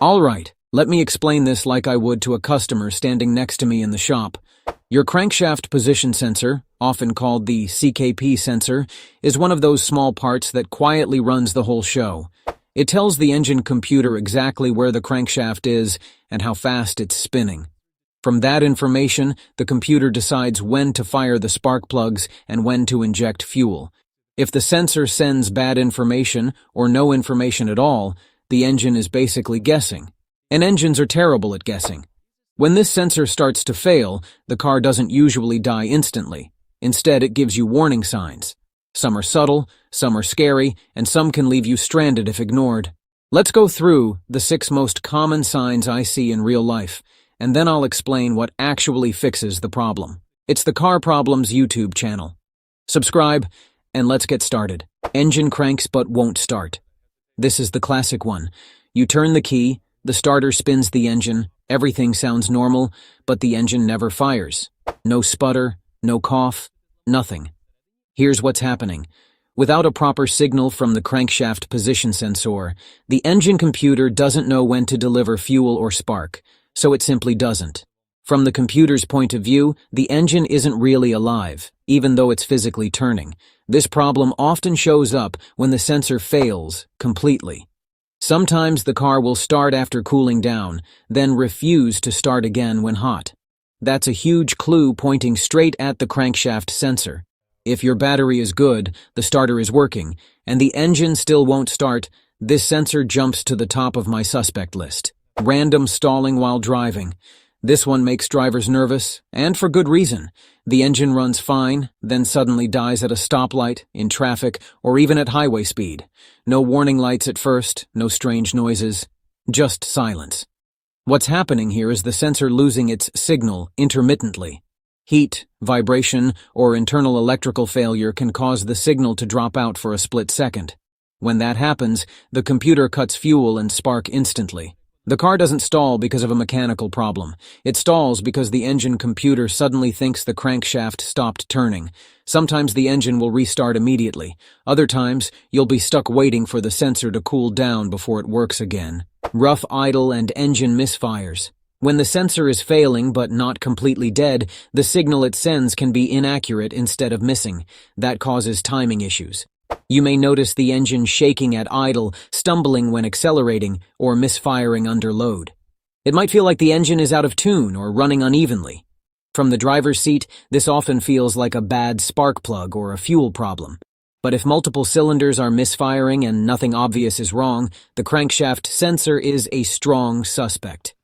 Alright, let me explain this like I would to a customer standing next to me in the shop. Your crankshaft position sensor, often called the CKP sensor, is one of those small parts that quietly runs the whole show. It tells the engine computer exactly where the crankshaft is and how fast it's spinning. From that information, the computer decides when to fire the spark plugs and when to inject fuel. If the sensor sends bad information or no information at all, the engine is basically guessing. And engines are terrible at guessing. When this sensor starts to fail, the car doesn't usually die instantly. Instead, it gives you warning signs. Some are subtle, some are scary, and some can leave you stranded if ignored. Let's go through the 6 most common signs I see in real life, and then I'll explain what actually fixes the problem. It's the Car Problems YouTube channel. Subscribe, and let's get started. Engine cranks but won't start. This is the classic one. You turn the key, the starter spins the engine, everything sounds normal, but the engine never fires. No sputter, no cough, nothing. Here's what's happening. Without a proper signal from the crankshaft position sensor, the engine computer doesn't know when to deliver fuel or spark, so it simply doesn't. From the computer's point of view, the engine isn't really alive, even though it's physically turning. This problem often shows up when the sensor fails completely. Sometimes the car will start after cooling down, then refuse to start again when hot. That's a huge clue pointing straight at the crankshaft sensor. If your battery is good, the starter is working, and the engine still won't start, this sensor jumps to the top of my suspect list. Random stalling while driving. This one makes drivers nervous, and for good reason. The engine runs fine, then suddenly dies at a stoplight, in traffic, or even at highway speed. No warning lights at first, no strange noises, just silence. What's happening here is the sensor losing its signal intermittently. Heat, vibration, or internal electrical failure can cause the signal to drop out for a split second. When that happens, the computer cuts fuel and spark instantly. The car doesn't stall because of a mechanical problem. It stalls because the engine computer suddenly thinks the crankshaft stopped turning. Sometimes the engine will restart immediately. Other times, you'll be stuck waiting for the sensor to cool down before it works again. Rough idle and engine misfires. When the sensor is failing but not completely dead, the signal it sends can be inaccurate instead of missing. That causes timing issues. You may notice the engine shaking at idle, stumbling when accelerating, or misfiring under load. It might feel like the engine is out of tune or running unevenly. From the driver's seat, this often feels like a bad spark plug or a fuel problem. But if multiple cylinders are misfiring and nothing obvious is wrong, the crankshaft sensor is a strong suspect.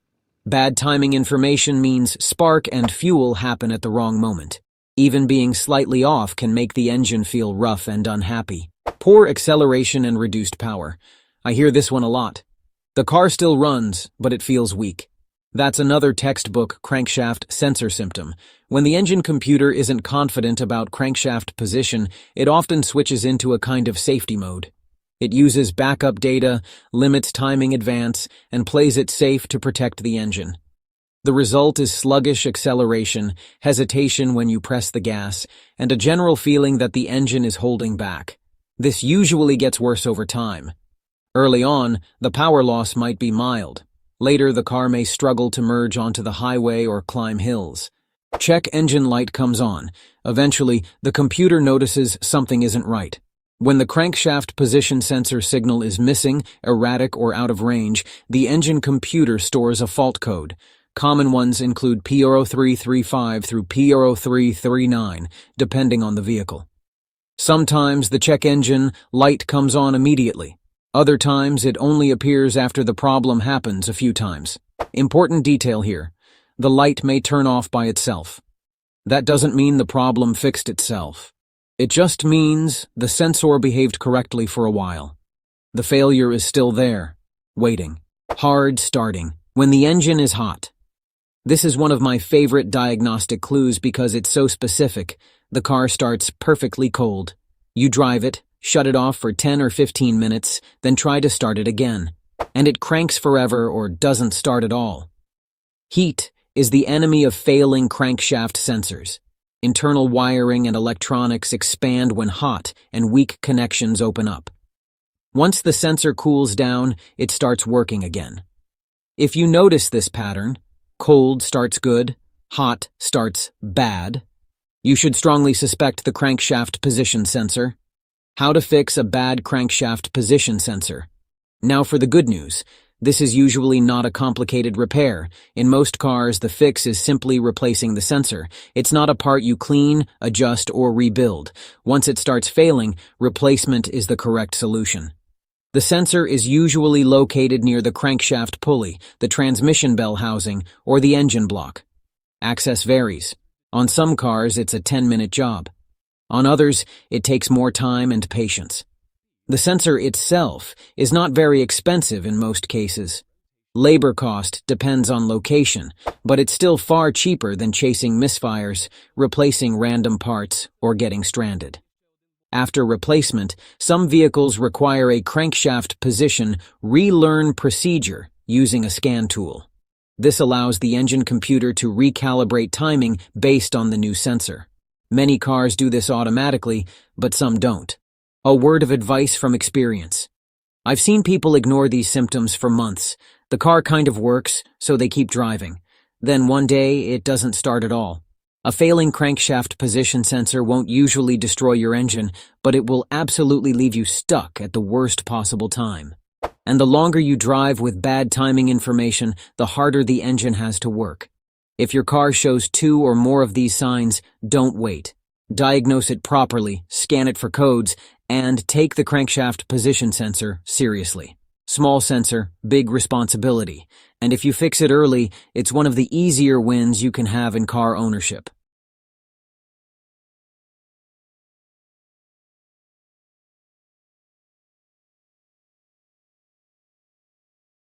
Bad timing information means spark and fuel happen at the wrong moment. Even being slightly off can make the engine feel rough and unhappy. Poor acceleration and reduced power. I hear this one a lot. The car still runs, but it feels weak. That's another textbook crankshaft sensor symptom. When the engine computer isn't confident about crankshaft position, it often switches into a kind of safety mode. It uses backup data, limits timing advance, and plays it safe to protect the engine. The result is sluggish acceleration, hesitation when you press the gas, and a general feeling that the engine is holding back. This usually gets worse over time. Early on, the power loss might be mild. Later, the car may struggle to merge onto the highway or climb hills. Check engine light comes on. Eventually, the computer notices something isn't right. When the crankshaft position sensor signal is missing, erratic, or out of range, the engine computer stores a fault code. Common ones include P0335 through P0339, depending on the vehicle. Sometimes the check engine light comes on immediately. Other times it only appears after the problem happens a few times. Important detail here. The light may turn off by itself. That doesn't mean the problem fixed itself. It just means the sensor behaved correctly for a while. The failure is still there, waiting. Hard starting, when the engine is hot. This is one of my favorite diagnostic clues because it's so specific. The car starts perfectly cold. You drive it, shut it off for 10 or 15 minutes, then try to start it again. And it cranks forever or doesn't start at all. Heat is the enemy of failing crankshaft sensors. Internal wiring and electronics expand when hot and weak connections open up. Once the sensor cools down, it starts working again. If you notice this pattern, cold starts good, hot starts bad, you should strongly suspect the crankshaft position sensor. How to fix a bad crankshaft position sensor. Now for the good news. This is usually not a complicated repair. In most cars, the fix is simply replacing the sensor. It's not a part you clean, adjust, or rebuild. Once it starts failing, replacement is the correct solution. The sensor is usually located near the crankshaft pulley, the transmission bell housing, or the engine block. Access varies. On some cars, it's a 10-minute job. On others, it takes more time and patience. The sensor itself is not very expensive in most cases. Labor cost depends on location, but it's still far cheaper than chasing misfires, replacing random parts, or getting stranded. After replacement, some vehicles require a crankshaft position relearn procedure using a scan tool. This allows the engine computer to recalibrate timing based on the new sensor. Many cars do this automatically, but some don't. A word of advice from experience. I've seen people ignore these symptoms for months. The car kind of works, so they keep driving. Then one day, it doesn't start at all. A failing crankshaft position sensor won't usually destroy your engine, but it will absolutely leave you stuck at the worst possible time. And the longer you drive with bad timing information, the harder the engine has to work. If your car shows 2 or more of these signs, don't wait. Diagnose it properly, scan it for codes, and take the crankshaft position sensor seriously. Small sensor, big responsibility. And if you fix it early, it's one of the easier wins you can have in car ownership.